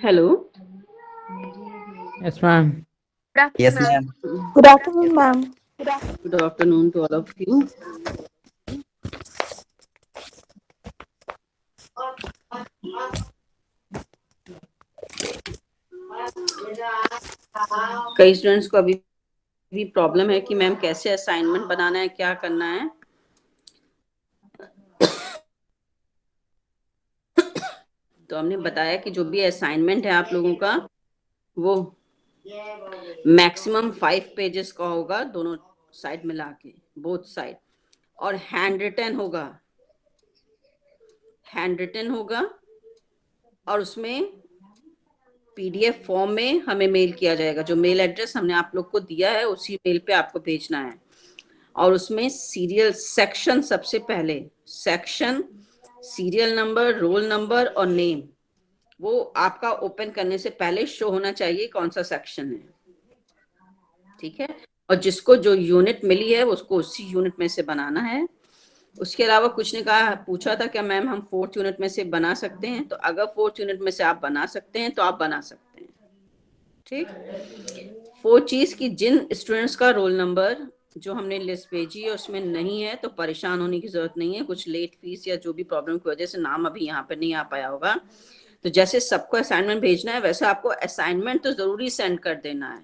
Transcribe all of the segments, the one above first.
Hello. Yes, ma'am. Yes, ma'am. Good afternoon, ma'am. Good afternoon to all of you. कई students को अभी भी problem है कि मैम कैसे असाइनमेंट बनाना है, क्या करना है। तो हमने बताया कि जो भी असाइनमेंट है आप लोगों का वो मैक्सिमम 5 पेजेस का होगा, दोनों साइड मिला के, बोथ साइड, और हैंड रिटन होगा और उसमें पीडीएफ फॉर्म में हमें मेल किया जाएगा। जो मेल एड्रेस हमने आप लोग को दिया है उसी मेल पे आपको भेजना है। और उसमें सीरियल सेक्शन, सबसे पहले section, serial number, roll number और नेम, वो आपका ओपन करने से पहले शो होना चाहिए कौन सा सेक्शन है। ठीक है। और जिसको जो यूनिट मिली है उसको उसी यूनिट में से बनाना है। उसके अलावा कुछ ने कहा, पूछा था क्या मैम हम 4th यूनिट में से बना सकते हैं? तो अगर 4th यूनिट में से आप बना सकते हैं तो आप बना सकते हैं। ठीक। 4 चीज की जिन स्टूडेंट्स का रोल नंबर जो हमने लिस्ट भेजी है उसमें नहीं है तो परेशान होने की जरूरत नहीं है। कुछ लेट फीस या जो भी प्रॉब्लम की वजह से नाम अभी यहाँ पे नहीं आ पाया होगा, तो जैसे सबको असाइनमेंट भेजना है वैसे आपको असाइनमेंट तो जरूरी सेंड कर देना है।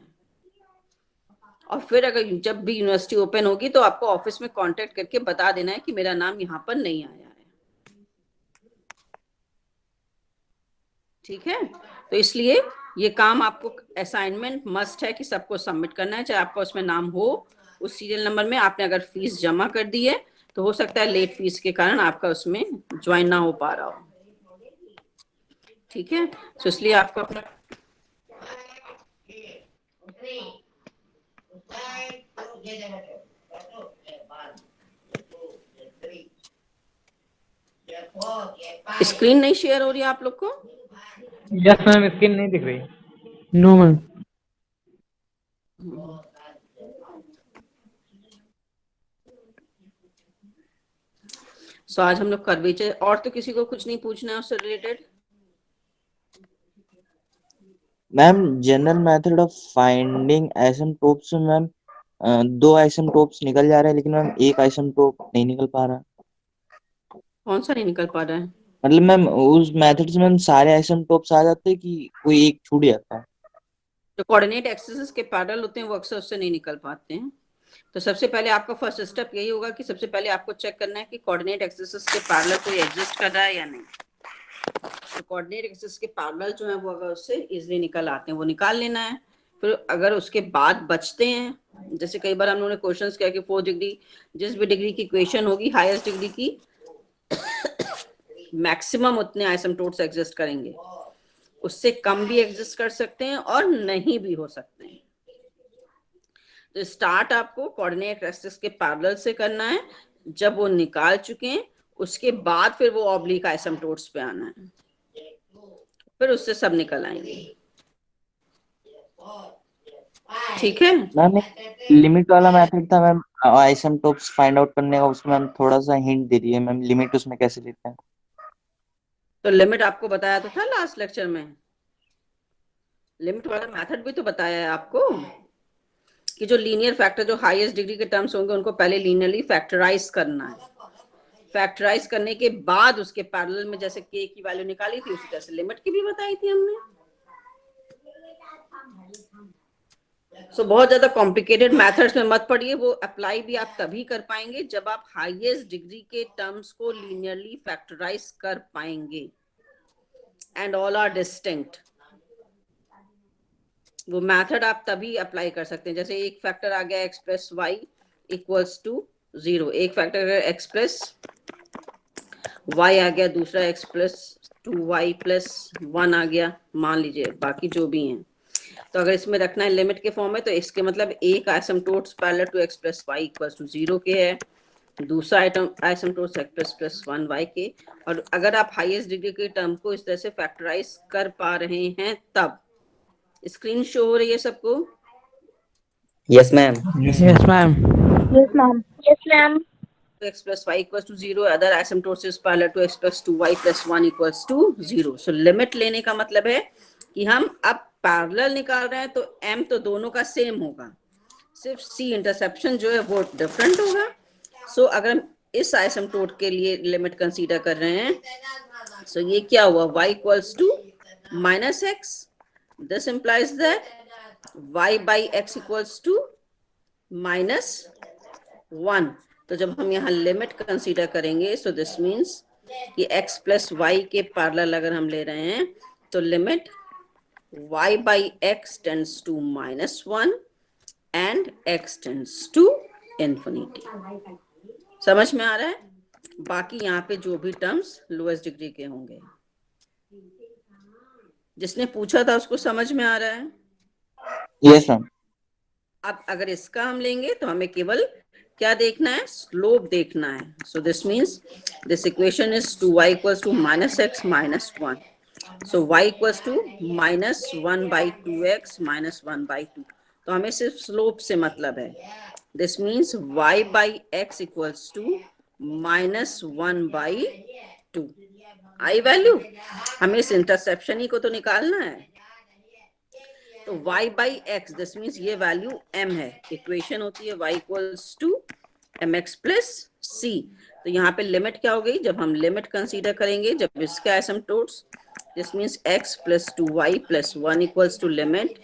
और फिर अगर जब भी यूनिवर्सिटी ओपन होगी तो आपको ऑफिस में कांटेक्ट करके बता देना है कि मेरा नाम यहाँ पर नहीं आया है। ठीक है। तो इसलिए ये काम आपको, असाइनमेंट मस्ट है कि सबको सबमिट करना है, चाहे आपका उसमें नाम हो उस सीरियल नंबर में। आपने अगर फीस जमा कर दी है तो हो सकता है लेट फीस के कारण आपका उसमें ज्वाइन ना हो पा रहा हो। ठीक है। तो इसलिए आपको अपना स्क्रीन नहीं शेयर हो रही है आप लोग को? यस मैम, स्क्रीन नहीं दिख रही। No ma'am. सो आज हम लोग कर्वेचर, और तो किसी को कुछ नहीं पूछना है उससे related? Ma'am, general method of finding isotopes में मैम 2 आइसोटोप्स निकल जा रहे हैं, लेकिन मैम एक आइसोटोप नहीं निकल पा रहा। कौन सा नहीं निकल पा रहा है? मतलब मैम उस मेथड से मैम सारे आइसोटोप्स आ जाते हैं कि कोई एक छूट जाता है? जो कोऑर्डिनेट एक्सिस के पैरेलल होते हैं वो अक्सर उससे नहीं निकल पाते हैं। तो सबसे पहले आपका फर्स्ट स्टेप यही होगा कि सबसे पहले आपको चेक करना है कि कोऑर्डिनेट एक्सिस के पैरेलल कोई एग्जिस्ट कर रहा है या नहीं। तो कोऑर्डिनेट एक्सिस के पैरेलल जो है वो अगर उससे इजीली निकल आते हैं वो निकाल लेना है। फिर अगर उसके बाद बचते हैं, जैसे कई बार हम लोगों ने क्वेश्चंस किया कि 4 डिग्री, जिस भी डिग्री की इक्वेशन होगी हाईएस्ट डिग्री की मैक्सिमम उतने आइसोटोप्स एग्जिस्ट करेंगे, उससे कम भी एग्जिस्ट कर सकते हैं और नहीं भी हो सकते हैं। तो स्टार्ट आपको कोऑर्डिनेट एक्सिस के पैरेलल से करना है। जब वो निकाल चुके हैं उसके बाद फिर वो ऑब्लिक आइसोटोप्स पे आना है, फिर उससे सब निकल आएंगे। ठीक है। मैम एक लिमिट वाला मेथड था मैम आइसोटोप्स फाइंड आउट करने का, उसमें मैम थोड़ा सा हिंट दे दिए मैम, लिमिट उसमें कैसे लेते हैं? तो लिमिट आपको बताया तो था लास्ट लेक्चर में, लिमिट वाला मेथड भी तो बताया है आपको कि जो लीनियर फैक्टर जो हाईएस्ट डिग्री के टर्म्स होंगे उनको पहले लीनियरली फैक्टराइज करना है। फैक्टराइज करने के बाद उसके पैरेलल में जैसे के की वैल्यू निकाली थी उसी तरह से लिमिट की भी बताई थी हमने। सो बहुत ज्यादा कॉम्प्लिकेटेड मेथड्स में मत पड़िए, वो अप्लाई भी आप तभी कर पाएंगे जब आप हाईएस्ट डिग्री के टर्म्स को लीनियरली फैक्टराइज कर पाएंगे एंड ऑल आर डिस्टिंक्ट। वो मेथड आप तभी अप्लाई कर सकते हैं। जैसे एक फैक्टर आ गया x plus y equals to 0, एक फैक्टर एक्स प्लस वाई आ गया, दूसरा एक्स प्लस 2y प्लस 1 आ गया, मान लीजिए, बाकी जो भी हैं। तो अगर इसमें रखना है लिमिट के फॉर्म में तो इसके मतलब एक asymptotes parallel to x plus y equals to 0 के है, दूसरा item asymptotes x plus plus 1 y के। और अगर आप हाईएस्ट डिग्री के टर्म को इस तरह से फैक्टराइज कर पा रहे हैं तब। स्क्रीन शो हो रही है सबको? Yes ma'am. Yes ma'am. Yes, ma'am. Yes, ma'am. to x plus y equals to 0, other asymptotes is parallel to x plus 2y plus 1 equals to 0. So limit लेने का मतलब है कि हम अब पैरेलल निकाल रहे हैं तो m तो दोनों का सेम होगा, सिर्फ c इंटरसेप्शन जो है वो डिफरेंट होगा. सो अगर हम इस आइसमटोट के लिए लिमिट कंसीडर कर रहे हैं, सो ये क्या हुआ, y equals to minus x. This implies that y by x equals to minus 1. तो जब हम यहाँ लिमिट कंसीडर करेंगे, सो दिस मीन्स कि x प्लस वाई के पैरेलल अगर हम ले रहे हैं तो limit y by x tends to minus 1 and x tends to infinity. समझ में आ रहा है? बाकी यहाँ पे जो भी टर्म्स लोएस्ट डिग्री के होंगे. जिसने पूछा था उसको समझ में आ रहा है? Yes ma'am. अब अगर इसका हम लेंगे तो हमें केवल क्या देखना है, स्लोप देखना है. सो this means this equation is 2y equals to minus x minus 1. So y equals to minus 1 by 2x minus 1 by 2. तो हमें सिर्फ स्लोप से मतलब है. This means y by x equals to minus 1 by 2. I value हमें इस interception ही को तो निकालना है. तो y by x, this means ये वैल्यू m है. इक्वेशन होती है y equals to mx plus c. तो यहाँ पे लिमिट क्या हो गई, जब हम लिमिट कंसीडर करेंगे, जब इसके asymptotes, this means x plus 2y plus 1 equals to limit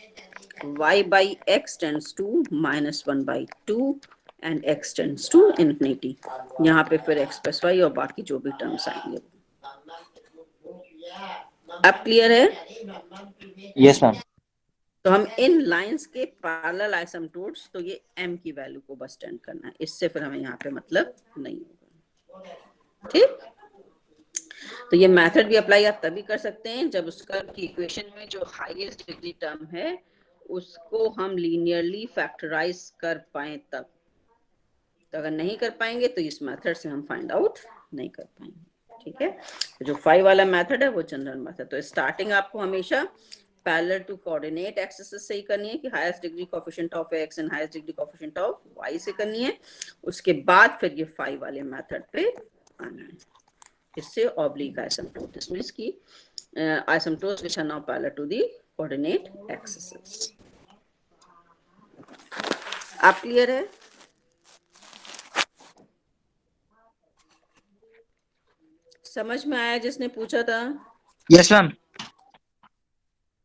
y by x tends to minus 1 by 2 and x tends to infinity. यहाँ पे फिर x plus y और बाकी जो भी टर्म्स आएंगे. अब क्लियर है? Yes ma'am. तो हम इन लाइंस के पैरेलल आइसमटोट्स, तो ये m की वैल्यू को बस स्टैंड करना है, इससे फिर हमें यहाँ पे मतलब नहीं होगा. ठीक. तो ये मेथड भी अप्लाई आप तभी कर सकते हैं जब उसका इक्वेशन में जो हाईएस्ट डिग्री टर्म है उसको हम लीनियरली फैक्टराइज कर पाए तब. तो अगर नहीं कर पाएंगे तो इस मेथड से हम फाइंड आउट नहीं कर पाएंगे. ठीक है. तो जो 5 वाला मेथड है वो जनरल मेथड. तो स्टार्टिंग आपको हमेशा पैरेलल टू कोऑर्डिनेट एक्सिस से ही करनी है कि highest degree coefficient of x and highest degree coefficient of y से करनी है. उसके बाद फिर ये 5 वाले मेथड पे आना है. इससे ऑब्लिक आइसमटोट, दिस मींस की asymptotes which are now parallel to the coordinate axis. आप क्लियर है? समझ में आया जिसने पूछा था? Yes ma'am.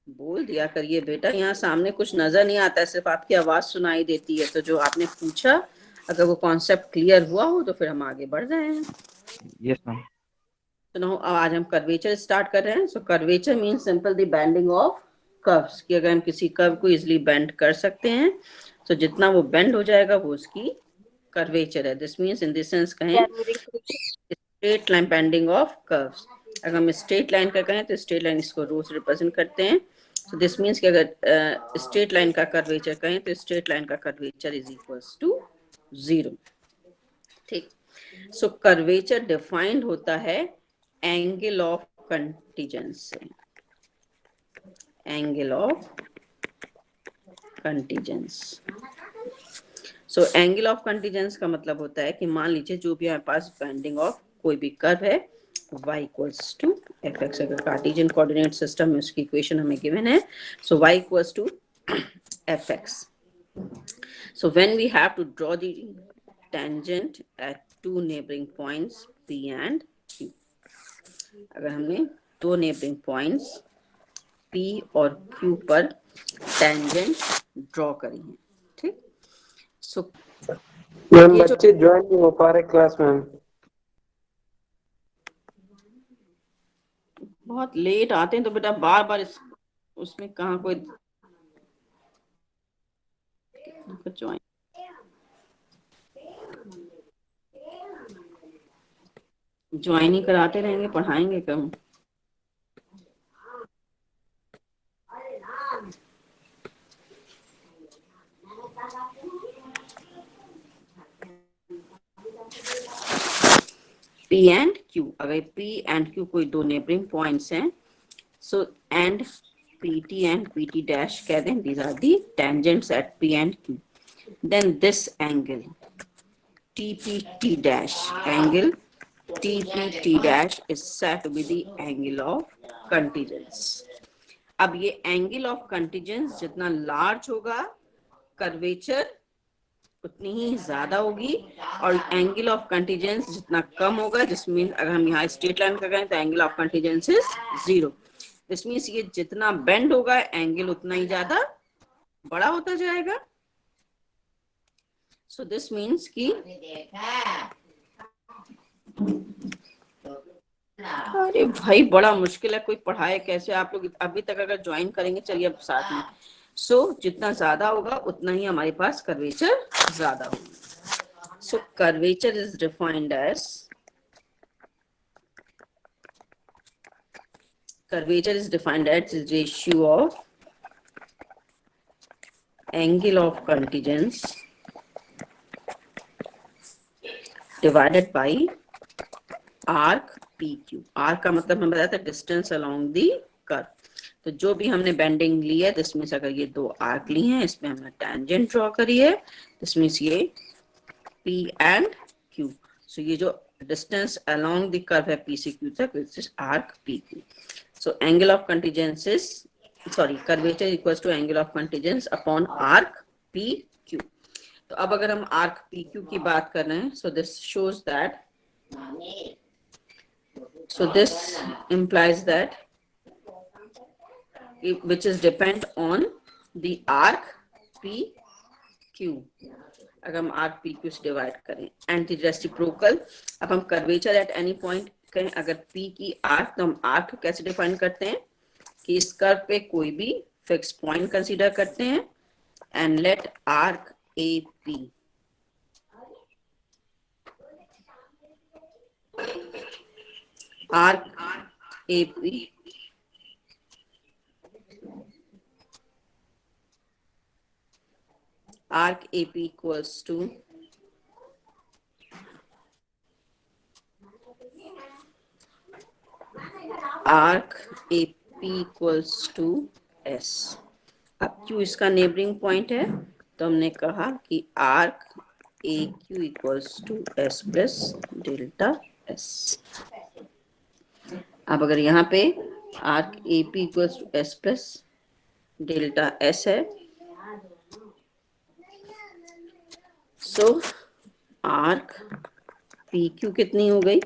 बोल दिया करिए बेटा, यहाँ सामने कुछ नजर नहीं आता है, सिर्फ आपकी आवाज सुनाई देती है. तो जो आपने पूछा अगर वो कॉन्सेप्ट क्लियर हुआ हो तो फिर हम आगे बढ़ रहे हैं. Yes ma'am. तो now आज हम कर्वेचर स्टार्ट कर रहे हैं. So curvature means simple the bending of curves, कि अगर हम किसी कर्व को इजीली बेंड कर सकते हैं तो जितना वो बेंड हो जाएगा वो उसकी कर्वेचर है. This means in this sense कहें straight line bending of curves. अगर हम स्ट्रेट लाइन का कहें तो स्ट्रेट लाइन इसको रो से रिप्रेजेंट करते हैं. सो दिस मींस कि अगर स्ट्रेट लाइन का कर्वेचर कहें तो स्ट्रेट लाइन का कर्वेचर इज इक्वल्स टू 0. ठीक. सो कर्वेचर डिफाइंड होता है एंगल ऑफ कंटीजेंस से. Angle of contingence. So angle of contingence का मतलब होता है कि मान लीजिए जो भी हमारे पास बेंडिंग ऑफ कोई भी कर्व है y equals to fx. अगर कार्टेशियन कोऑर्डिनेट सिस्टम में उसकी इक्वेशन हमें गिवन है, so y equals to fx. So when we have to draw the tangent at two neighboring points p and q. अगर हमने दो नेबरिंग पॉइंट्स p और q पर टेंजेंट ड्रॉ करी है. ठीक. सो मैम बच्चे ज्वाइन नहीं हो पा रहे क्लास में. बहुत लेट आते हैं तो बेटा बार बार उसमें कहाँ कोई ज्वाइन. ज्वाइन ही कराते रहेंगे, पढ़ाएंगे कम. P and Q, अगर P and Q कोई दो नेबरिंग पॉइंट्स हैं, so and PT and PT dash कह दें, these are the tangents at P and Q. Then this angle TPT dash, angle TPT dash is said to be the angle of contingence. अब ये angle of कंटिजेंस जितना large होगा curvature उतनी ही ज्यादा होगी, और एंगल ऑफ कंटिजेंस जितना कम होगा, जिस मीन अगर हम यहाँ स्ट्रेट लाइन का करें तो angle of contingence is 0. This means ये जितना बेंड होगा एंगल उतना ही ज्यादा बड़ा होता जाएगा. सो दिस मीन्स कि अरे भाई बड़ा मुश्किल है, कोई पढ़ाए कैसे. आप लोग अभी तक अगर ज्वाइन करेंगे चलिए अब साथ में. सो जितना ज्यादा होगा उतना ही हमारे पास कर्वेचर ज्यादा होगा. So curvature is defined as ratio of angle of contingence divided by arc PQ. Arc का मतलब हम बताया था डिस्टेंस अलोंग दी कर्व. तो जो भी हमने बेंडिंग ली है, दिस मीन्स अगर ये दो आर्क ली हैं, इसमें हमने टेंजेंट ड्रॉ करी है, दिस मीन्स ये P एंड Q. सो ये जो डिस्टेंस अलोंग द कर्व है P से Q तक, this is arc PQ. So angle of contingence is curvature equals to angle of contingence upon arc PQ. तो अब अगर हम आर्क PQ की बात कर रहे हैं, so this shows that So this implies that which is depend on the arc PQ. अगर हम arc PQ से डिवाइड करें एंड द रेसिप्रोकल. अब हम कर्वेचर एट एनी पॉइंट कहें अगर P की आर्क, तो हम आर्क कैसे डिफाइन करते हैं कि इस कर्व पे कोई भी फिक्स पॉइंट कंसीडर करते हैं and let arc AP arc AP equals to S. अब Q इसका नेबरिंग पॉइंट है, तो हमने कहा कि arc AQ equals to S plus delta S. अब अगर यहाँ पे arc AP equals to S plus delta S है, सो आर्क PQ कितनी हो गई,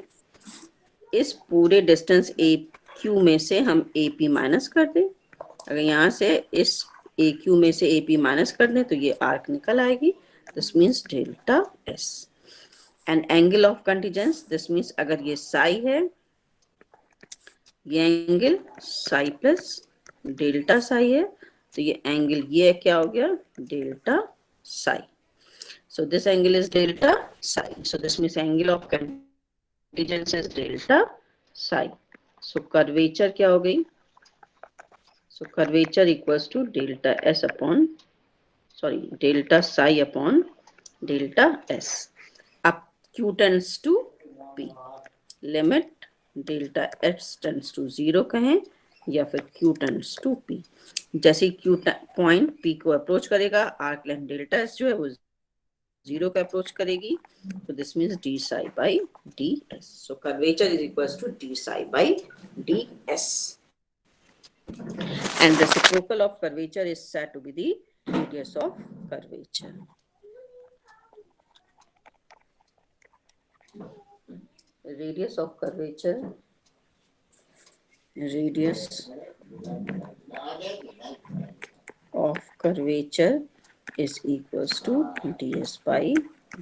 इस पूरे डिस्टेंस AQ में से हम AP माइनस कर दें. अगर यहाँ से इस AQ में से AP माइनस कर दें तो ये आर्क निकल आएगी, this means delta S. And angle of contingence, this means अगर ये साई है, ये angle psi plus delta psi है, तो ये एंगल ये क्या हो गया, delta psi. So this angle is delta psi. So this means angle of contingence is delta psi. So curvature क्या हो गई, so curvature equals to delta S upon delta psi upon delta S. अब Q tends to P, limit delta S tends to 0 कहें या फिर Q tends to P. जैसे Q point P को approach करेगा, आर्क लेंथ डेल्टा S जो है वो 0 का अप्रोच करेगी, तो this means d psi by ds. So curvature is equals to d psi by ds. And reciprocal of curvature is said to be the radius of curvature. Radius of curvature is equals to ds by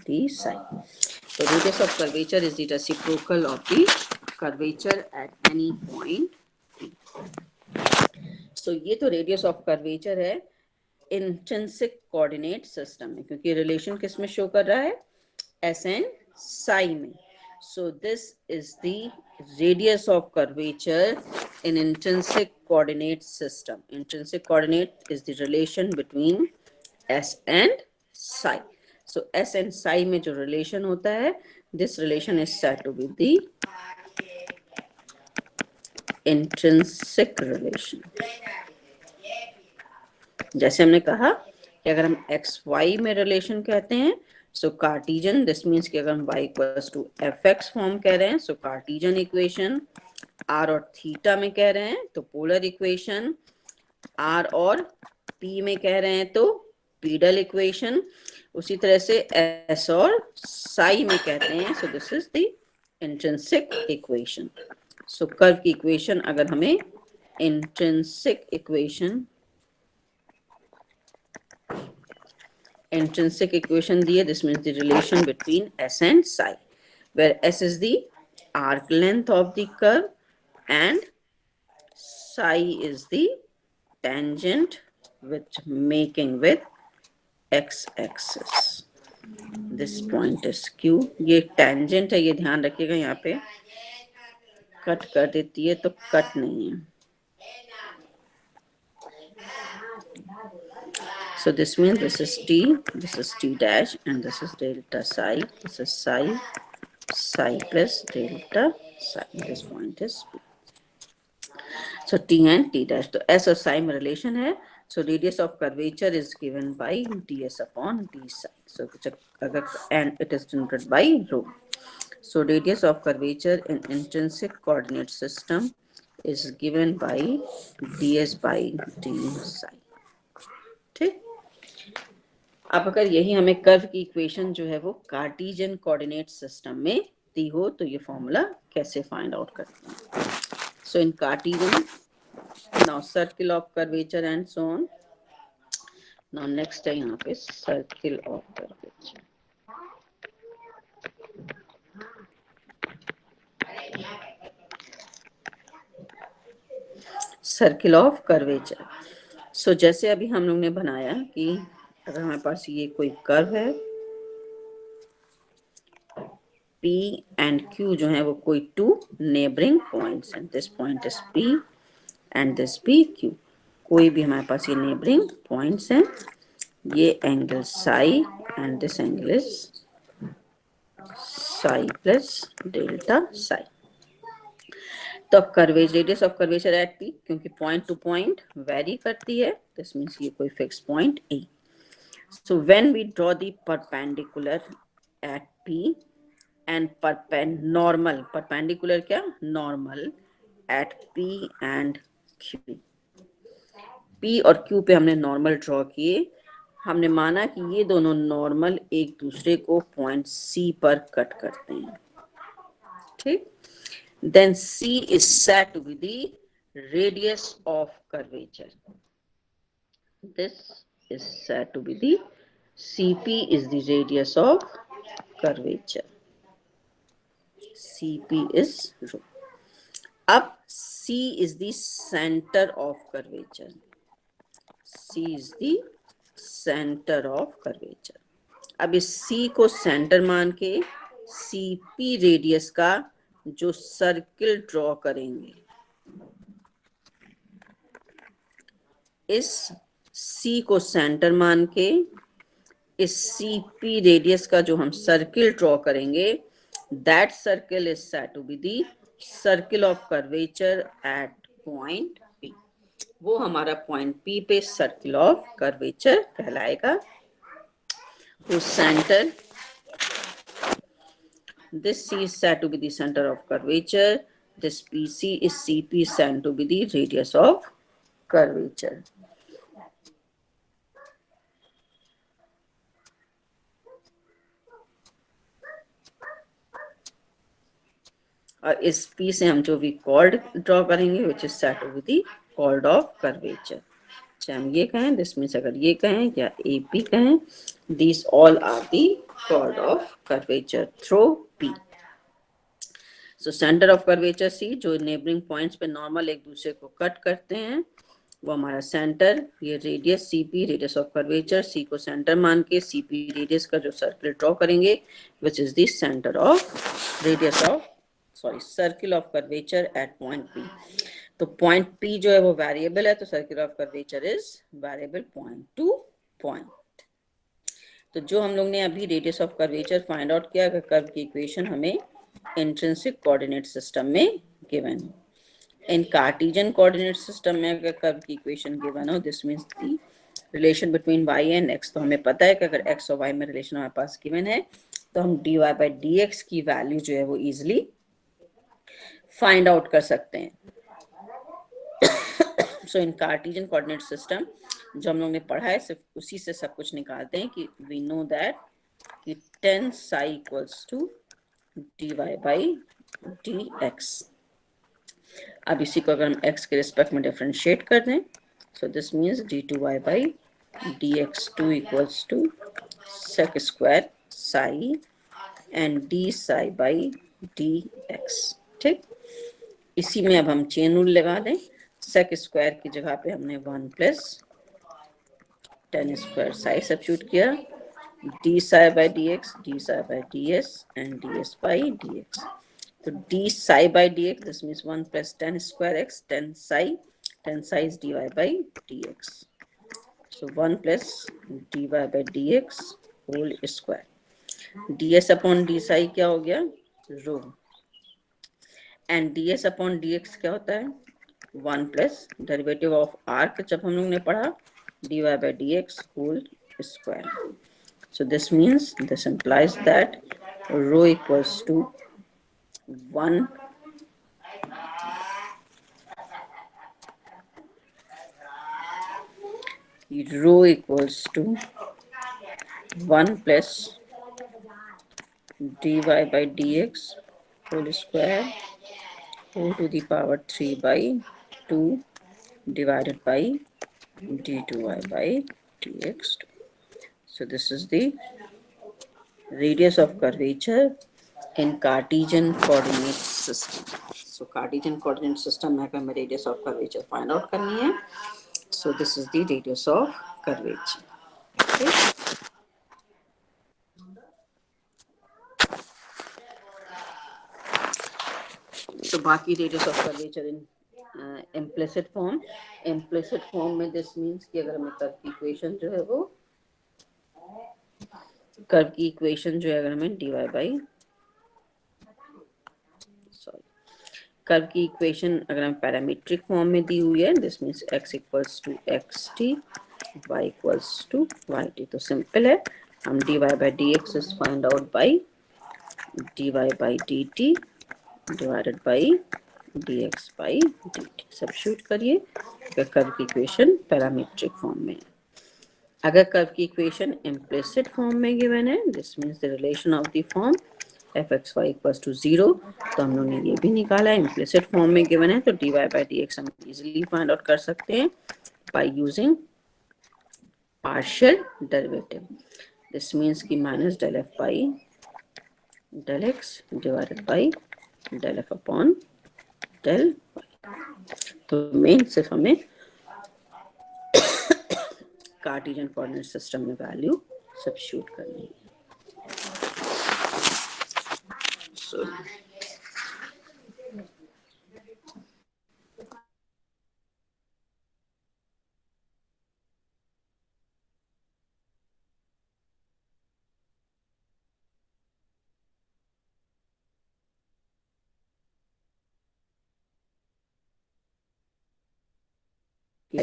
d psi. So radius of curvature is the reciprocal of the curvature at any point. So ये तो radius of curvature है intrinsic coordinate system में, क्योंकि relation किस में show कर रहा है, एस एंड साई में. So this is the radius of curvature in intrinsic coordinate system. Intrinsic coordinate is the relation between S and psi. So S and psi में जो रिलेशन होता है, this relation is said to be the intrinsic relation. जैसे हमने कहा कि अगर हम एक्स वाई में रिलेशन कहते हैं सो कार्टिजन, दिस मीन्स कि अगर हम y equals to fx form कह रहे हैं, सो कार्टिजन इक्वेशन। r और थीटा में कह रहे हैं तो पोलर इक्वेशन, r और p में कह रहे हैं तो पीडल इक्वेशन। उसी तरह से s और psi में कहते हैं, सो this is the intrinsic equation. So curve की इक्वेशन अगर हमें इंट्रिंसिक इक्वेशन दिए, this means the relation between s and psi, where s is the arc length of the curve and psi is the tangent which making with x axis. This point is q, ये tangent है, ये ध्यान रखिएगा, यहाँ पे cut कर देती है तो कट नहीं है। So this means this is t dash, and this is delta psi. This is psi plus delta psi. This point is p. So t and t dash. So s और psi में relation है. So radius of curvature is given by ds upon d psi. So अगर and it is denoted by rho. So radius of curvature in intrinsic coordinate system is given by ds by d psi. ठीक। अब अगर यही हमें curve की equation जो है वो कार्टेशियन कोऑर्डिनेट सिस्टम में दी हो तो ये फॉर्मूला कैसे फाइंड आउट करते हैं। So in Cartesian, now circle of curvature and so on. Now next है यहाँ पे circle of curvature. Circle of curvature. So जैसे अभी हम लोग ने बनाया कि अगर हमारे पास ये कोई कर्व है, P एंड Q जो है वो कोई टू नेबरिंग पॉइंट्स हैं, this point is P and this P Q, कोई भी हमारे पास ये नेबरिंग पॉइंट्स हैं, ये angle psi and this angle is psi plus delta psi. तो curves radius of curvature at P, क्योंकि पॉइंट टू पॉइंट वेरी करती है, दिस मीन्स ये कोई fix point A. So when we draw the perpendicular at P and perpendicular क्या normal at P and Q, P और Q पे हमने normal draw किए, हमने माना कि ये दोनों नॉर्मल एक दूसरे को पॉइंट C पर कट करते हैं। ठीक, then C is said to be the radius of curvature. This is said to be the CP is the radius of curvature. CP is rho. अब C is the center of curvature. C is the center of curvature. अब इस C को centre मान के CP radius का जो circle draw करेंगे, इस C को सेंटर मान के इस CP रेडियस का जो हम सर्किल ड्रॉ करेंगे, that circle is said to be the circle of curvature at point P। वो हमारा पॉइंट P पे सर्किल ऑफ कर्वेचर कहलाएगा। तो centre, this C is said to be the center of curvature, this PC is CP is said to be the radius of curvature. और इस P से हम जो भी कॉर्ड ड्रॉ करेंगे which is said to be the chord of curvature, चाहे हम ये कहें, दिस मीन्स अगर ये कहें या AP कहें, these all are the chord of curvature through P. So center of curvature C, जो नेबरिंग पॉइंट्स पे नॉर्मल एक दूसरे को कट करते हैं, वो हमारा सेंटर, ये radius CP radius of curvature, C को सेंटर मान के CP रेडियस का जो सर्किल ड्रॉ करेंगे which is the center of radius of circle of curvature at point P। तो पॉइंट P जो है वो वेरिएबल है, तो circle of curvature is variable point to point. तो जो हम लोग ने अभी radius of curvature find out किया, अगर कर्व की इक्वेशन हमें इंट्रिंसिक कोऑर्डिनेट सिस्टम में गिवन हो। इन कार्टेशियन कोऑर्डिनेट सिस्टम में अगर कर्व की इक्वेशन गिवन हो, this means the relation between y and x, तो हमें पता है कि अगर x और y में रिलेशन हमारे पास गिवन है तो हम dy by dx की वैल्यू जो है वो इजिली फाइंड आउट कर सकते हैं। So in Cartesian coordinate system जो हम लोग ने पढ़ा है सिर्फ उसी से सब कुछ निकालते हैं कि वी नो दैट कि tan psi equals to dy by dx। अब इसी को अगर हम x के रिस्पेक्ट में डिफरेंशिएट कर दें, so this means d2y by dx2 equals to sec square psi and d psi by dx। ठीक, इसी में अब हम चेन रूल लगा दें। sec स्क्वायर की जगह पे हमने 1 plus tan square psi substitute किया, d psi by dx, d psi by ds and ds by dx। तो d psi by dx, this means 1 plus tan square x, tan psi is dy by dx। So 1 plus dy by dx whole square, ds upon d psi क्या हो गया, रो, and ds upon dx क्या होता है, 1 plus derivative of arc जब हम लोग ने पढ़ा, dy by dx whole square। So this means, this implies that rho equals to 1 rho equals to 1 plus dy by dx whole square whole to the power 3 by 2 divided by d2y by dx। So this is the radius of curvature in Cartesian coordinate system। So Cartesian coordinate system में हमें radius of curvature find out करनी है। So this is the radius of curvature। Okay? तो बाकी radius of curvature in implicit form, implicit form में this means कि अगर हमें कर्व की इक्वेशन जो है वो कर्व की इक्वेशन जो है अगर हमें dy by कर्व की इक्वेशन अगर हम पैरामीट्रिक फॉर्म में दी हुई है, this means x equals to xt, y equals to yt। तो सिंपल है, हम dy by dx is find out by dy by dt divided by dx by dt। Substitute करिए अगर कर्व की इक्वेशन पैरामीट्रिक फॉर्म में है। अगर curve की इक्वेशन इम्प्लिसिट फॉर्म में गिवन है, this means the relation of the form fxy equals to 0, तो हम लोग ने ये भी निकाला है इम्प्लिसिट फॉर्म में गिवन है, तो dy by dx हम इजीली फाइंड आउट कर सकते हैं by using partial derivative. This means कि minus del F by del X divided by del F upon del Y. तो मेन सिर्फ हमें कार्टेशियन कोऑर्डिनेट सिस्टम में वैल्यू सब्स्टिट्यूट करनी है। So,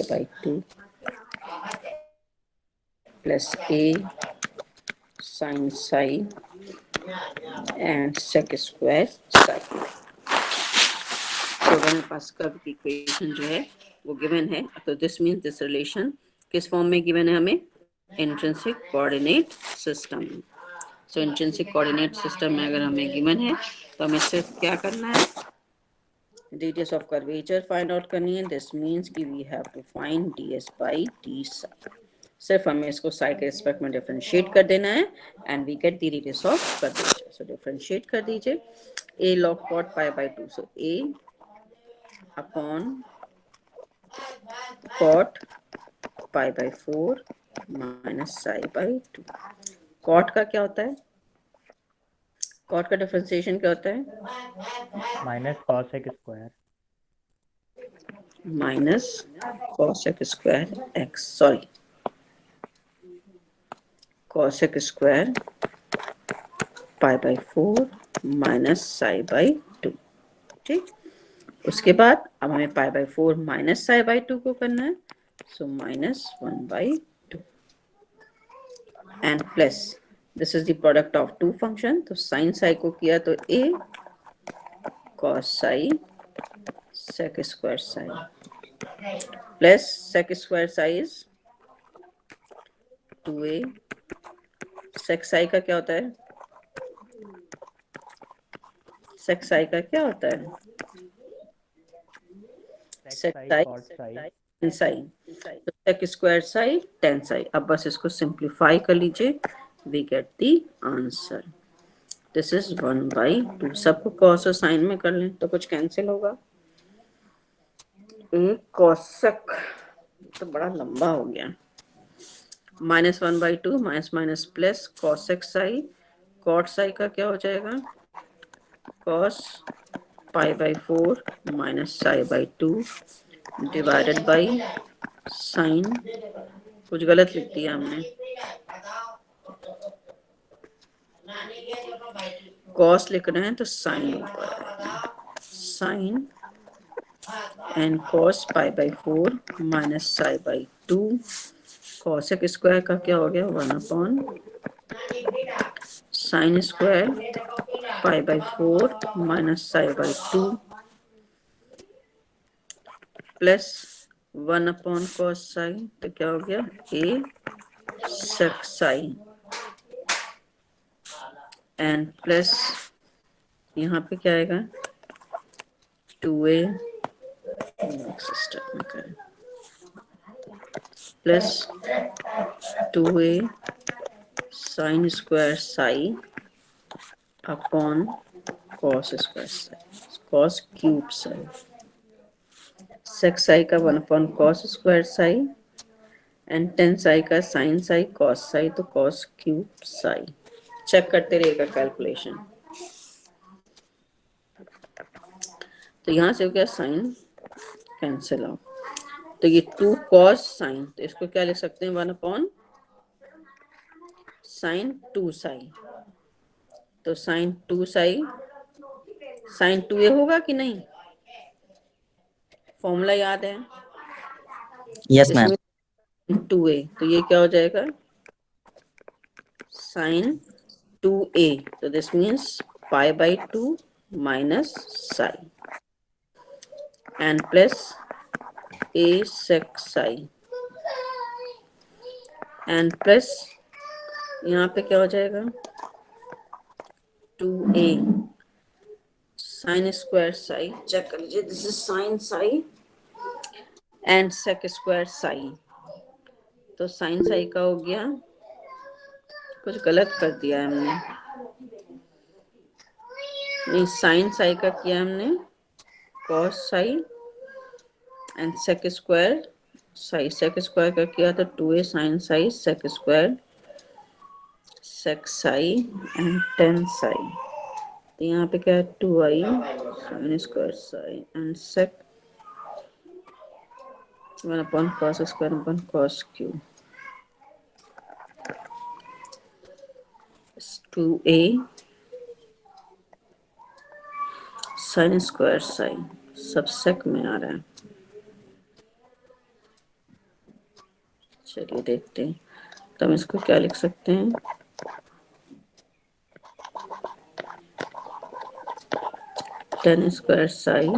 by 2 plus a sin psi and sec square psi। तो अगर मेरे पास कर्व की इक्वेशन जो है वो गिवन है, तो दिस मीन्स दिस रिलेशन किस फॉर्म में गिवन है हमें, इंट्रिंसिक कोऑर्डिनेट सिस्टम। सो इंट्रिंसिक कोऑर्डिनेट सिस्टम में अगर हमें गिवन है तो हमें सिर्फ क्या करना है, radius of curvature find out करनी है। दिस मीन्स कि we have to find ds by d psi। सिर्फ हमें इसको साई के रिस्पेक्ट में डिफरेंशिएट कर देना है and we get the radius of curvature. So differentiate कर दीजिए, a log cot pi by 2, so a upon cot pi by 4 minus psi by 2। cot का क्या होता है, cot का डिफरेंशिएशन क्या होता है, minus cos x square, minus cos x square x, sorry cos x square pi by 4 minus psi by 2। ठीक, उसके बाद अब हमें pi by 4 minus psi by 2 को करना है, so minus 1 by and plus this is the product of two function, तो sine psi को किया तो a cos psi sec square psi plus sec square psi is 2a sec psi का क्या होता है, sec साई का क्या होता है, sec साई tan साई, तो sec square psi tan psi. अब बस इसको सिंप्लीफाई कर लीजिए, we get the answer, this is 1/2। सबको cos और sin में कर लें तो कुछ कैंसिल होगा, एक cosec तो बड़ा लंबा हो गया, -1/2 minus minus plus cosec psi, cot psi का क्या हो जाएगा, cos π/4 माइनस साई/2 डिवाइडेड बाई साइन, कुछ गलत लिख दिया हमने, cos लिख रहे हैं तो साइन ऊपर आएगा, साइन एंड cos π/4 माइनस साई/2, cosec स्क्वायर का क्या हो गया 1/, साइन स्क्वायर π/4 माइनस साई/2 प्लस 1/cos साई, तो क्या हो गया a sec psi and plus यहाँ पे क्या आएगा 2a स्टेप में करें plus 2a sine square psi upon cos square psi, cos cube psi, sec psi का 1/cos square psi and tan psi का sin साई cos साई, तो cos क्यूब साई। चेक करते रहिएगा कैलकुलेशन। तो यहाँ से हो गया साइन कैंसिल आउट, तो ये 2 cos साइन, तो इसको क्या लिख सकते हैं 1/sin 2 साई, तो sin 2 साई sin 2a होगा कि नहीं, फॉर्मूला याद है, यस मैम। इसमें 2a, तो ये क्या हो जाएगा sin 2a, तो this means π/2 minus psi and plus a sec psi and plus यहाँ पे क्या हो जाएगा 2a sine square Sai, check कर लीजिए, this is sine Sai and sec square Sai, तो साइन साई का हो गया, कुछ गलत कर दिया हमने, नहीं साइन साई का किया हमने cos psi and sec square psi, sec square का किया तो 2a साइन साई sec स्क्वायर sec psi and tan psi, तो यहाँ पे क्या है 2i sine square psi and sec 1/cos square upon cos cube, 2a sine square psi, सब sec में आ रहा है। चलिए देखते हैं, तो हम इसको क्या लिख सकते हैं, tan square Sai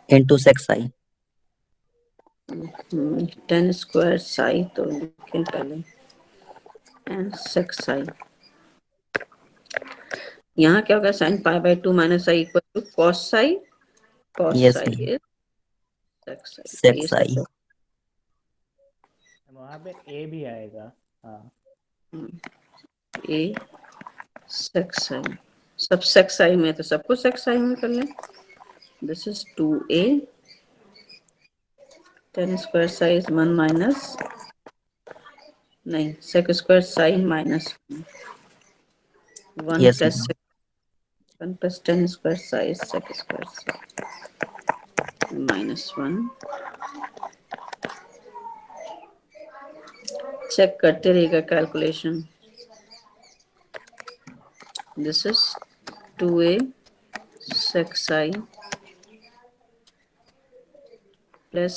into sec Sai. tan square Sai तो लिखें पहले एंड sec साई, यहाँ क्या होगा sin π/2 minus psi equal to cos psi, cos yes psi ma'am. Is sec psi, sec ये साई। सब वहाँ पे ए भी आएगा। हाँ a sec साई, सब sec साई में, तो सबको sec साई में कर लें, this is 2a tan square psi is 1 minus, नहीं sec square psi minus 1 yes plus ma'am. 1 plus tan square psi sec square psi minus 1। Check करते रहिएगा calculation, this is 2a sec psi plus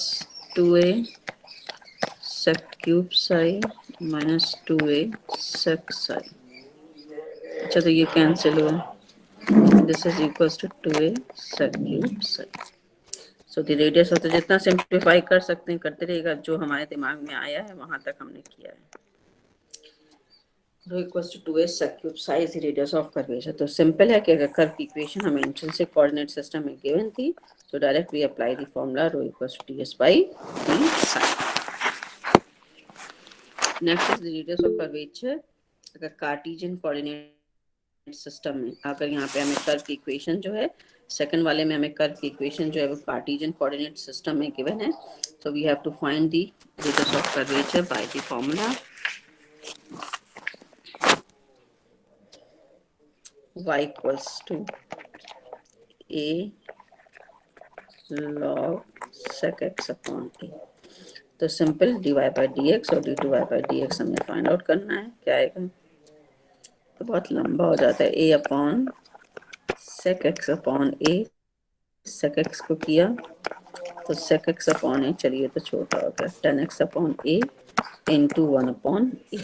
2a sec cube psi minus 2a sec psi. अच्छा तो ये cancel हुआ. This is equals to 2a sec cube psi. So the radius होता है, जितना simplify कर सकते हैं करते रहेगा, जो हमारे दिमाग में आया है वहां तक हमने किया है. Rho equals to 2a sec cube psi is the radius of curvature. तो सिंपल है कि अगर कर्व की इक्वेशन हमें इंट्रिंसिक कोऑर्डिनेट सिस्टम में गिवन थी तो direct we apply the formula rho equals to ds by d psi. Next is the radius of curvature अगर कार्टेशियन कोऑर्डिनेट सिस्टम में. अगर यहाँ पे हमें कर्व की इक्वेशन जो है, सेकंड वाले में हमें कर्व की इक्वेशन जो है वो कार्टेशियन कोऑर्डिनेट सिस्टम में गिवन है, so we have to find the radius of curvature by the formula y equals to a log sec x upon a. तो सिंपल dy by dx और d2y by dx हमें find out करना है. क्या आएगा? तो बहुत लंबा हो जाता है. a upon sec x upon a. sec x को किया तो sec x अपॉन a, चलिए तो छोटा हो गया, tan x upon a into 1 upon a.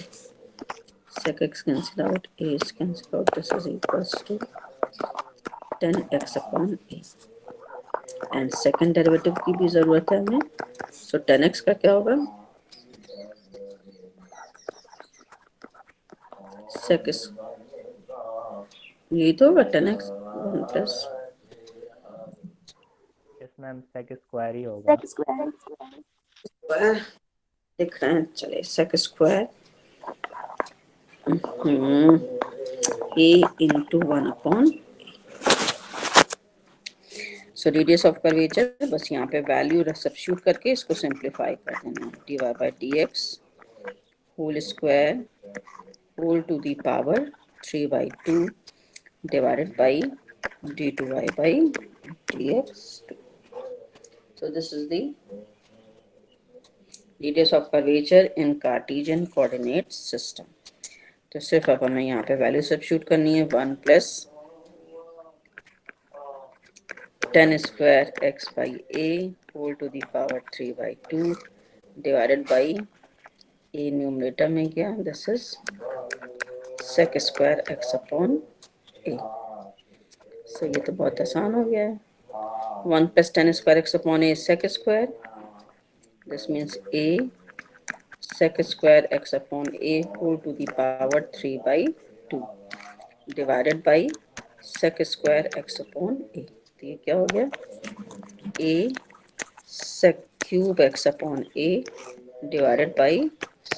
sec x cancel out, a is cancel out, this is equals to tan x upon a. And second derivative की भी जरूरत है हमें. सो tan x का क्या होगा? sec x, यही तो होगा tan x 1 plus. Yes ma'am sec square ही होगा. Sec square. स्क्वायर लिख रहे हैं, चलिए sec square a into 1 upon. So radius of curvature बस यहाँ पे वैल्यू सब्स्टिट्यूट करके इसको सिंप्लीफाई कर देना. dy by dx whole square whole to the power 3/2 divided by d2y by dx. So this is the radius of curvature in Cartesian coordinate system. तो सिर्फ अब हमें यहाँ पे वैल्यू सब्स्टिट्यूट करनी है. 1 plus tan square x by a whole to the power 3/2 divided by a numerator में गया, this is sec square x upon a. so ये तो बहुत आसान हो गया है. 1 plus tan square x upon a is sec square. This means a sec square x upon a whole to the power 3/2 divided by sec square x upon a. तो ये क्या हो गया? a sec cube x upon a divided by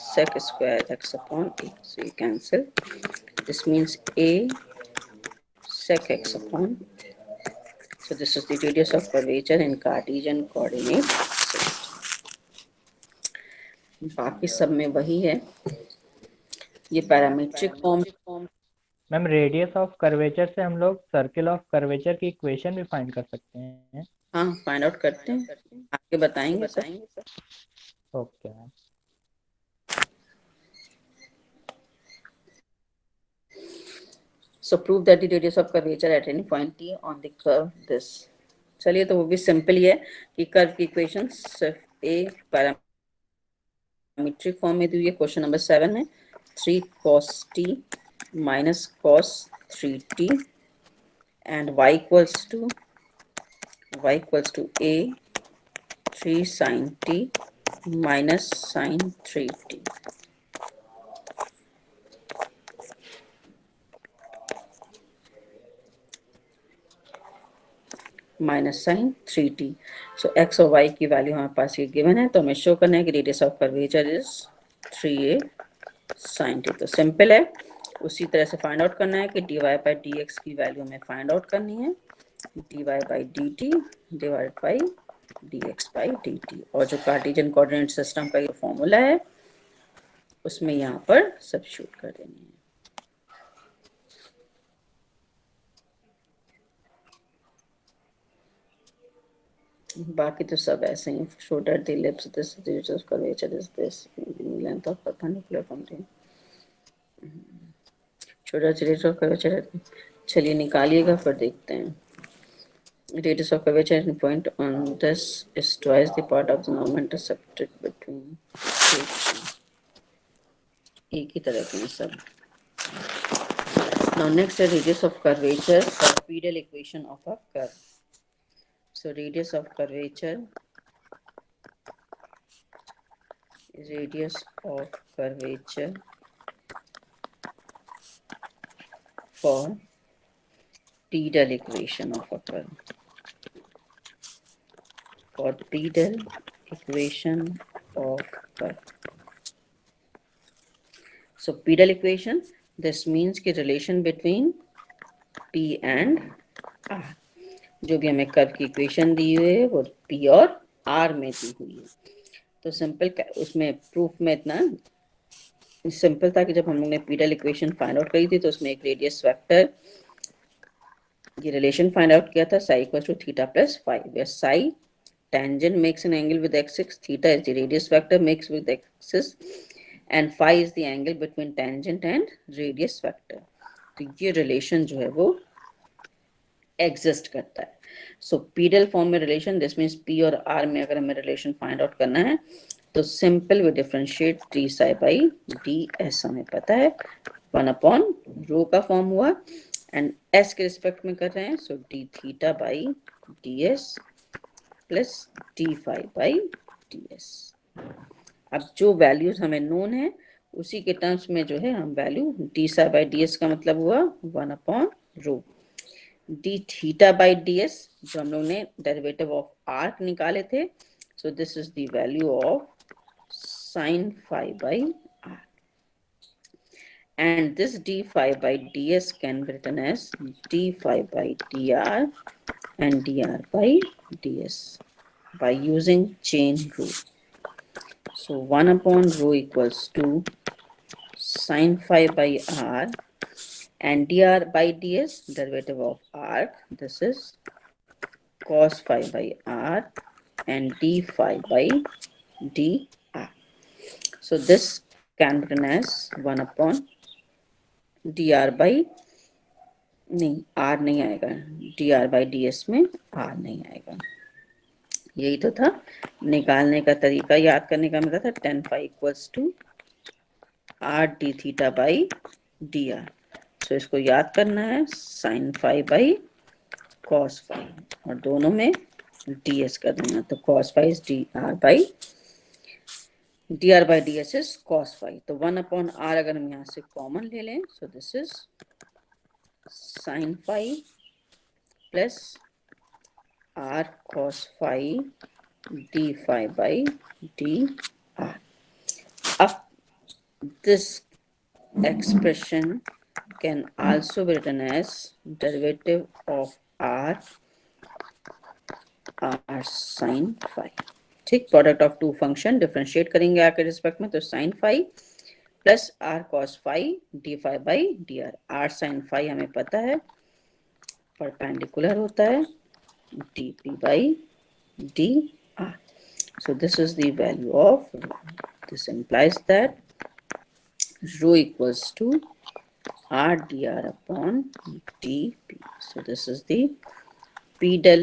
sec square x upon a. So you cancel. This means a sec x upon a. So this is the radius of curvature in Cartesian coordinate system. बाकी सब में वही है. ये parametric form. Ma'am radius of curvature से हम लोग circle of curvature की इक्वेशन भी फाइंड कर सकते हैं. हाँ फाइंड आउट करते हैं, आगे बताएंगे sir. Okay ma'am. So prove that the radius of curvature at any point t on the curve this. चलिए तो वो भी सिंपल ही है कि कर्व की इक्वेशन सिर्फ a पैरामीट्रिक फॉर्म में दी हुई है. क्वेश्चन नंबर 7 में 3 cos t minus cos 3t and y equals to a 3 sin t minus sin 3t. Minus sine 3t. So x और y की वैल्यू हमारे पास ये गिवन है, तो हमें शो करना है कि radius of curvature is 3a sin t. तो सिंपल है. उसी तरह से फाइंड आउट करना है कि dy by dx की वैल्यू हमें फाइंड आउट करनी है. dy by dt divide by dx by dt. और जो कार्टेशियन कोऑर्डिनेट सिस्टम का ये फॉर्मूला है उसमें यहाँ पर सब्स्टिट्यूट कर देनी है. बाकी तो सब ऐसे ही. Show that the ellipse this radius of curvature is this length of perpendicular from the छोटा radius of curvature. चलिए निकालिएगा फिर देखते हैं. Radius of curvature in point on this is twice the part of the normal intersected between एक ही तरह के हैं सब. Now next is radius of curvature for pedal equation of a curve. So radius of curvature is radius of curvature for pedal equation of a curve. For pedal equation of curve. So pedal equation, this means कि relation between P and R. जो भी हमें curve की equation दी हुई है वो P और R में दी हुई है. तो सिंपल उसमें प्रूफ में इतना सिंपल था कि जब हम लोग ने पीडल इक्वेशन फाइंड आउट करी थी तो उसमें एक रेडियस वेक्टर ये रिलेशन फाइंड आउट किया था psi equal to theta plus phi, where psi tangent makes an angle with axis, theta is the radius vector makes with axis, and phi is the angle between tangent and radius vector. तो ये relation जो है वो exist करता है. So pedal form में relation, this means p और r में अगर हमें रिलेशन फाइंड आउट करना है तो simple we differentiate d psi by D s. हमें पता है 1/रो का फॉर्म हुआ एंड एस के रिस्पेक्ट में कर रहे हैं, so D theta by D S plus D phi by D S. अब जो वैल्यूज हमें नोन है उसी के टर्म्स में जो है हम value D psi by D S का मतलब हुआ 1/रो. D theta by D S जो हम लोग ने डेरिवेटिव ऑफ आर्क निकाले थे, so this is the value of sine phi by R. And this d phi by ds can be written as d phi by dr and dr by ds by using chain rule. So 1/ro equals to sin phi by r and dr by ds, derivative of arc, this is cos phi by r and d phi by dr. So this can be written as 1/dr by नहीं r नहीं आएगा, dr by ds में r नहीं आएगा. यही तो था निकालने का तरीका, याद करने का मतलब था tan phi equals to r d theta by dr. So इसको याद करना है sin phi बाई cos phi और दोनों में ds कर देना. तो cos phi is dr by ds is cos phi. तो 1/r अगर हम यहाँ से कॉमन ले लें, सो this is sin phi plus r cos phi d phi by dr. Up this expression can also be written as derivative of r sin phi. ठीक, product of two function differentiate करेंगे आके respect में, तो sin phi plus r cos phi d phi by dr. r sin phi हमें पता है perpendicular होता है dp by dr. So this is the value of rho. This implies that rho equals to r dr upon dp. So this is the pedal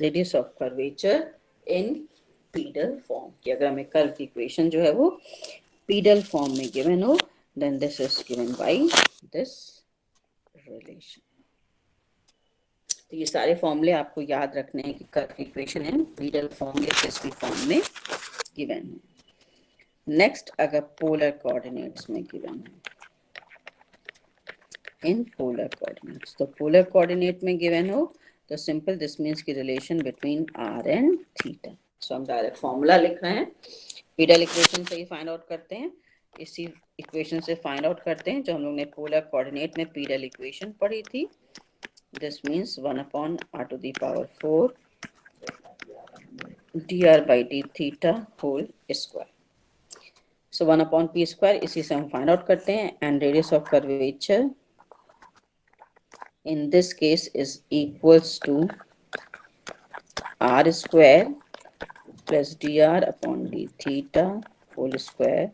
radius of curvature in pedal form. कि अगर हमें curve की equation जो है वो pedal form में given हो, then this is given by this relation. तो ये सारे फॉर्मूले आपको याद रखने हैं कि कर्व की इक्वेशन है pedal form या किस भी फॉर्म में given है. नेक्स्ट अगर पोलर कोऑर्डिनेट्स में गिवन है, इन पोलर कोऑर्डिनेट्स, तो पोलर कोऑर्डिनेट में गिवन हो तो सिंपल दिस मीन्स की relation between R and theta. So हम डायरेक्ट फॉर्मूला लिख रहे हैं, पीडल इक्वेशन से ही फाइंड आउट करते हैं, इसी इक्वेशन से फाइंड आउट करते हैं जो हम लोग ने पोलर कोऑर्डिनेट में पीडल इक्वेशन पढ़ी थी. This means 1/r to the power 4 dr by d theta whole square. So 1/p square, इसी से हम फाइंड आउट करते हैं. And radius of curvature in this case is equals to r square plus dr upon d theta whole square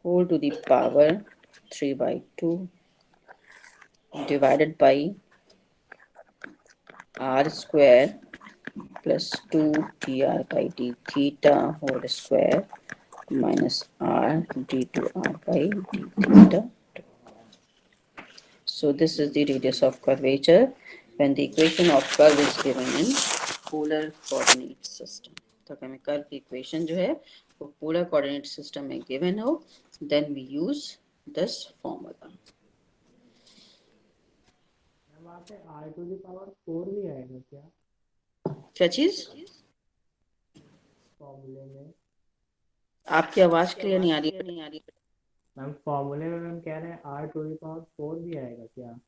whole to the power 3/2 divided by r square plus 2 dr by d theta whole square minus r d2r by d theta. So this is the radius of curvature when the equation of curve is given in polar coordinate system. तो हमें curve की equation जो है वो polar coordinate system में given हो, then we use this formula. वहाँ पे r⁴ भी आएगा क्या क्या चीज? फॉर्मूले में? आपकी आवाज क्लियर नहीं आ रही है. मैम फॉर्मूले में मैम कह रहे हैं r⁴ भी आएगा क्या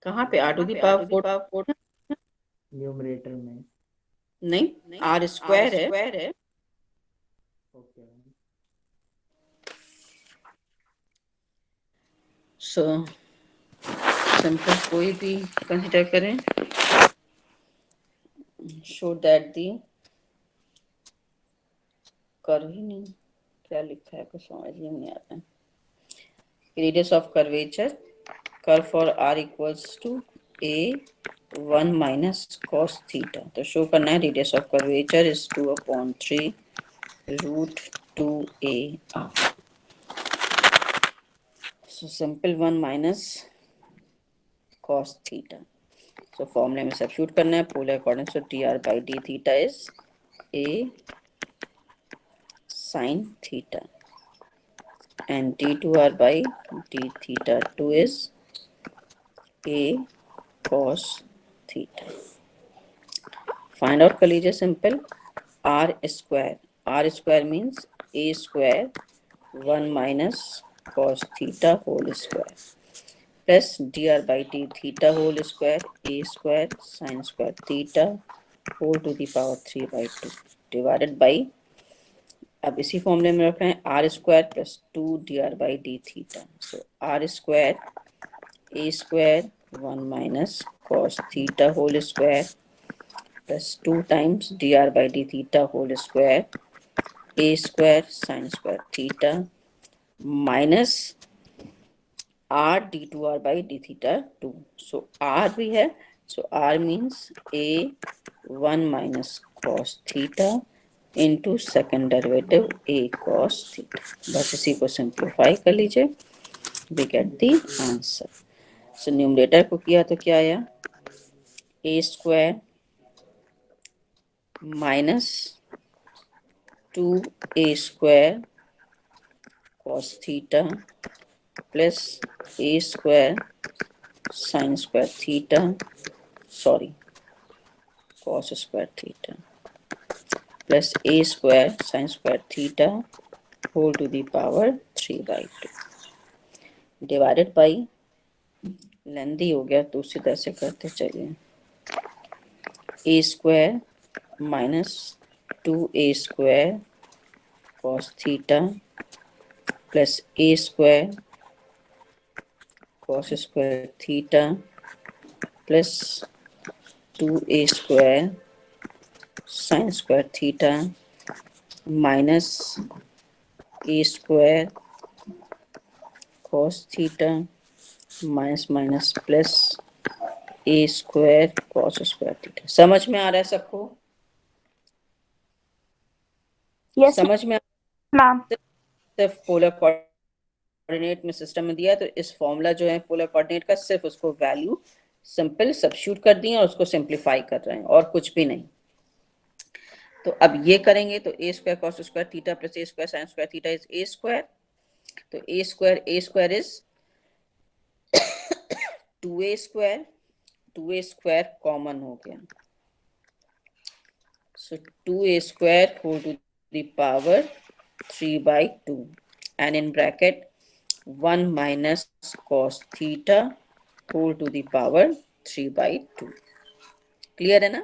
कहाँ पे r to the power 4? Numerator में? नहीं, r स्क्वायर है. Okay ma'am. सो सिंपल कोई भी कंसीडर करें, शो दैट दी कर्व ही नहीं, क्या लिखा है कुछ समझ ही नहीं आता है. Radius of curvature curve for r equals to a1 minus cos theta. तो शो करना है radius of curvature is 2/3 √2a. So simple 1 minus cos theta. So फॉर्मूले में सब्स्टिट्यूट करना है polar coordinate. So dr by d theta is a sin theta and d2r by d theta 2 is a cos theta. Find out कर लीजिए simple. r square means a square 1 minus cos theta whole square plus dr by d theta whole square a square sin square theta whole to the power 3/2 divided by, अब इसी फॉर्मूले में रख रहे हैं r square plus 2 dr by d theta. So r square a square 1 minus cos theta whole square plus 2 times dr by d theta whole square a square sin square theta minus r d2r by d theta 2. So r भी है, so r means a 1 minus cos theta into second derivative a cos theta. बस इसी को simplify कर लीजिए, we get the answer. So numerator को किया तो क्या आया, a square minus 2a square cos theta plus a square sin square theta, sorry, cos square theta plus a square sin square theta whole to the power 3/2 divided by, लेंदी हो गया तो उसी तरह से करते चलिए, a square minus 2a square cos theta plus a square cos square theta plus 2a square sin square theta minus a square cos theta minus minus plus a square cos square theta. समझ में आ रहा है सबको? Yes, समझ में ma'am. सिर्फ polar coordinate में system में दिया, तो इस फॉर्मूला जो है पोलर कोऑर्डिनेट का सिर्फ उसको वैल्यू सिंपल सब्स्टिट्यूट कर दिए और उसको सिंप्लीफाई कर रहे हैं और कुछ भी नहीं. तो अब ये करेंगे तो a square cos square theta plus a square sin square theta is a square. तो a square is 2a square common हो गया. So 2a square whole to the power 3/2 and in bracket 1 minus cos theta whole to the power 3/2. Clear है ना?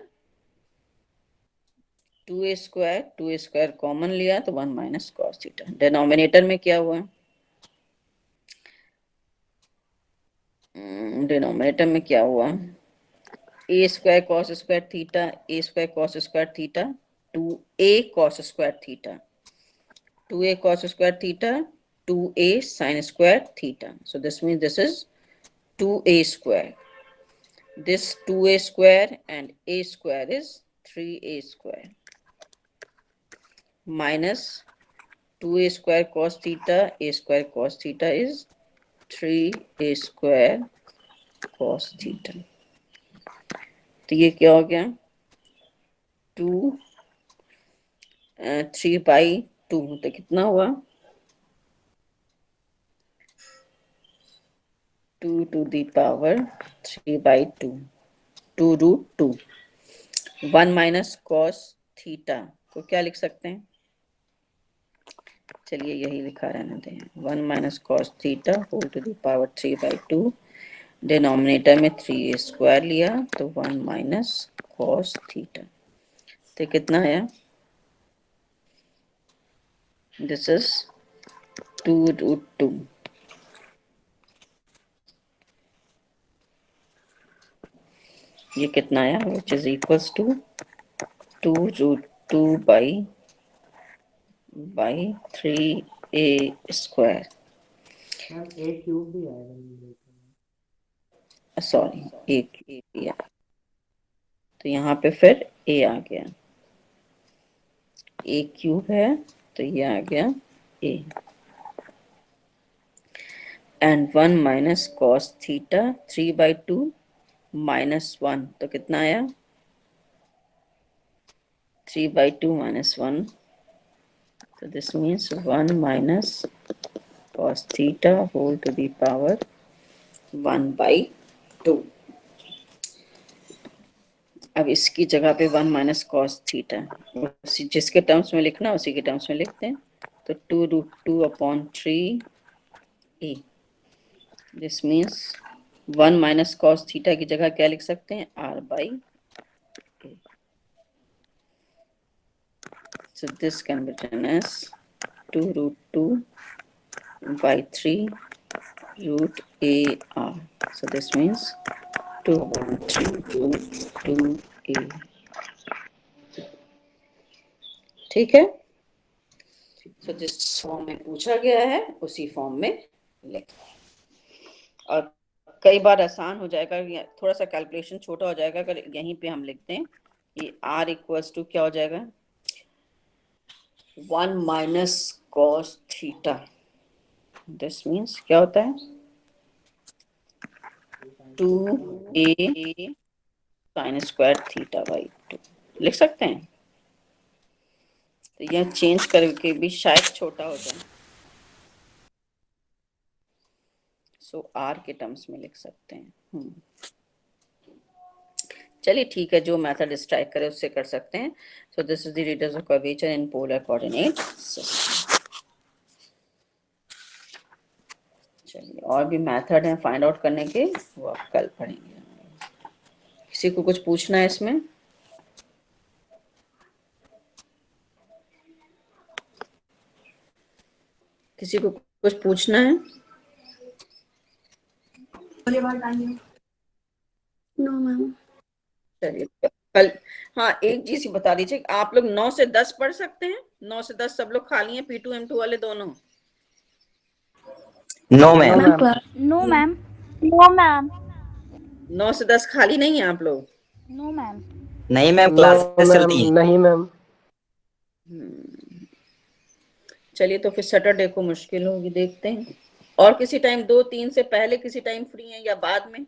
2a square common लिया तो 1 minus cos theta. Denominator में क्या हुआ, denominator में क्या हुआ, a square cos square theta, a square cos square theta, 2a cos square theta, 2a cos square theta, 2a sin square theta. So this means this is 2a square. This 2a square and a square is 3a square minus 2a square cos theta, a square cos theta is 3a square cos theta. तो ये क्या हो गया, 3/2, तो कितना हुआ, 2 to the power 3/2, 2√2. 1 minus cos theta को क्या लिख सकते हैं, चलिए यही लिखा रहने दें, 1 minus cos theta whole to the power 3/2, denominator में 3a स्क्वायर लिया तो 1 minus cos थीटा, तो कितना आया, दिस इज 2√2. ये कितना आया, which is equals to 2√2 by 3a स्क्वायर, मैम ए क्यूब भी आएगा, सॉरी एक ए दिया, तो यहाँ पे फिर a आ गया, a क्यूब है तो ये आ गया a, and 1 minus cos theta 3/2 -1, तो कितना आया, 3/2 -1, so this means 1 minus cos theta whole to the power 1/2. अब इसकी जगह पे 1 minus cos theta, जिसके टर्म्स में लिखना उसी के टर्म्स में लिखते हैं, तो 2√2/3a, this means 1 minus cos theta की जगह क्या लिख सकते हैं, r/a. So this can be written as 2√2/3√ar. So this means 2/3√2a. ठीक है, so जिस फॉर्म में पूछा गया है उसी फॉर्म में लिख, और कई बार आसान हो जाएगा, थोड़ा सा कैलकुलेशन छोटा हो जाएगा अगर यहीं पे हम लिखते हैं कि r इक्वल्स टू क्या हो जाएगा, 1 minus cos theta, this means क्या होता है, 2a sin square theta by 2 लिख सकते हैं, तो यह चेंज करके भी शायद छोटा हो जाए, सो r के टर्म्स में लिख सकते हैं. चलिए ठीक है, जो मेथड स्ट्राइक करे उससे कर सकते हैं. सो this is the radius of curvature in polar coordinate system. चलिए और भी मेथड हैं फाइंड आउट करने के, वो आप कल पढ़ेंगे. किसी को कुछ पूछना है इसमें, किसी को कुछ पूछना है, नो मैम. चलिए कल, हाँ एक चीज ही बता दीजिए, आप लोग 9 से 10 पढ़ सकते हैं, 9 से 10 सब लोग खाली हैं, P2 M2 वाले दोनों, no ma'am, no ma'am. No ma'am. 9 से 10 खाली नहीं है आप लोग, नो मैम. नहीं मैम, नो क्लासेस मैम, चलती हैं. नहीं मैम. चलिए तो फिर सैटरडे को मुश्किल होगी, देखते हैं, और किसी टाइम 2-3 से पहले किसी टाइम फ्री है या बाद में,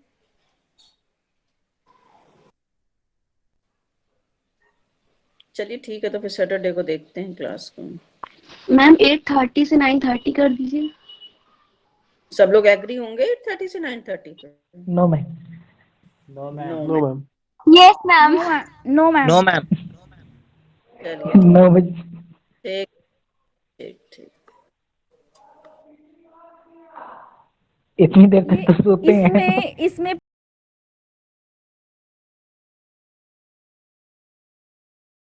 चलिए ठीक है, तो फिर सैटरडे को देखते हैं क्लास को. मैम 8:30 से 9:30 कर दीजिए. सब लोग एग्री होंगे 8:30 से 9:30 पे? No ma'am, no ma'am, no no ma'am. Yes ma'am. No ma'am. No ma'am, चलिए 9 बजे. ठीक ठीक ठीक. इतनी देर तक तो सोते हैं. इसमें